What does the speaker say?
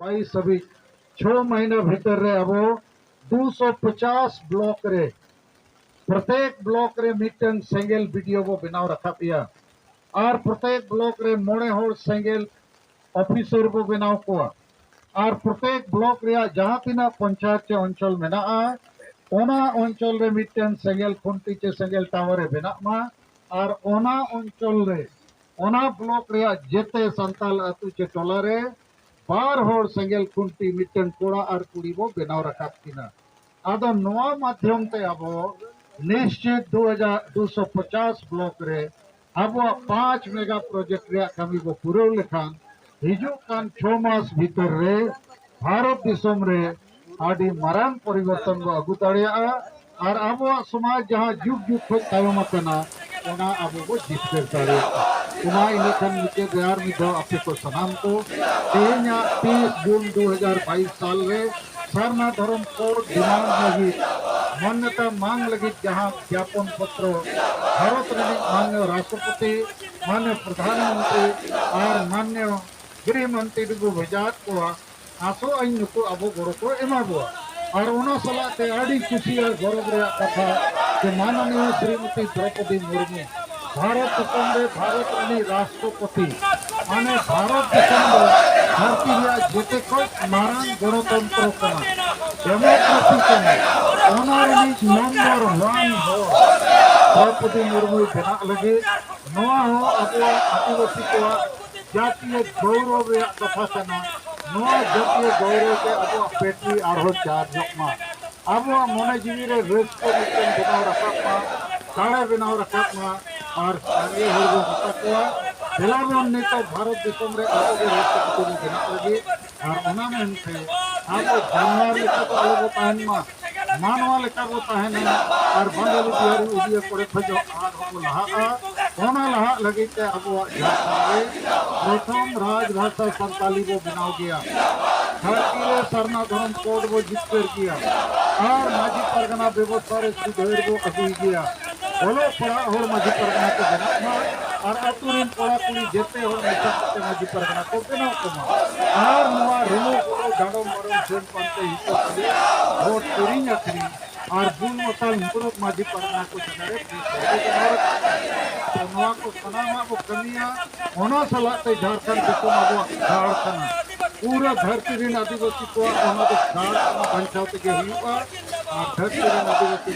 22 अभी 6 महीना भीतर रे अब 250 ब्लॉक रे प्रत्येक ब्लॉक रे मिटन सेंगेल वीडियो बो बनाव रखा पिया और प्रत्येक ब्लॉक रे मोड़े होड़ सेंगेल ऑफिसर बो बनाव कोआ और प्रत्येक ब्लॉक रे जहां तीना पंचायत चे अंचल मेना ओना अंचल रे मिटन सेंगेल खुंटी चे सेंगेल टावर बना मा और ओना अंचल रे ओना ब्लॉक रे जेते संताल अतु चे टोला रे बार होड़ सेंगेल खुंटी मिटन कोड़ा और कुड़ी बो बनाव रखा किना आदो नोआ माध्यम ते अब निश्चित 250 ब्लॉक रे अब 5 मेगा प्रोजेक्ट रे कमी बो पूरा लेखान हिजू कान 6 मास भीतर रे भारत दिसम रे आदि मारांग परिवर्तन बो अगु दाड़िया और अब समाज जहां जुग जुग खो तायम अकना ओना अब बो जितकर दाड़िया उना इलेक्शन मिटे बिहार में दो अपने को सनाम को 30 जून 2022 साल रे सरना धर्म कोड डिमांड लगी मान्यता मांग लगी जहां ज्ञापन पत्र भारत रे माननीय राष्ट्रपति माननीय प्रधानमंत्री और माननीय गृह मंत्री को भेजात को आसो आई नुको अब गोड़ को एमा बो और उना सलाते आड़ी खुशी और गौरव रे कथा के माननीय श्रीमती द्रौपदी मुर्मू भारत दिसम रे भारत रे राष्ट्रपति माने भारत दिसम रे धरती रे जेते को मारांग गणतंत्र कना डेमोक्रेसी कना ओना रे नंबर 1 हो द्रौपदी मुर्मू बना लगे नोआ हो अब आदिवासी को जातीय गौरव रे कथा कना नोआ जातीय गौरव के अब पेटी आरो चार जमा अब मने जीवी रे रेस को मिटन बनाव रखा काड़ा बनाव रखा और आगे हो गया दिलावन ने तो भारत दिसम रे अब के राष्ट्रपति बना लगे और ओना में थे अब जानवर लेका तो अलग ताहन मा मानवा लेका वो ताहन और बंगाली बिहारी उदिए पड़े खजो आर हो लहा ओना लहा लगे के अब प्रथम राजभाषा संताली वो बनाव गया धरती रे सरना धर्म कोड वो जिक्र किया और माजी परगना व्यवस्था रे सुधेर वो अगुई गया बोलो पड़ा और माजी परगना को बना और अतुरिन पड़ा कुली जेते और मिसते माजी परगना को बना को और नवा रेमो को डाडो मरो सेन पंते हितो के वोट तुरिन अखरी और बुन मताल मुरुक माजी परगना को जरे नवा को सनामा को कमिया ओना सलाते झारखंड दिसम अब झारखंड पूरा धरती रे आदिवासी को ओना को झारखंड पंचायत के हुआ और धरती रे आदिवासी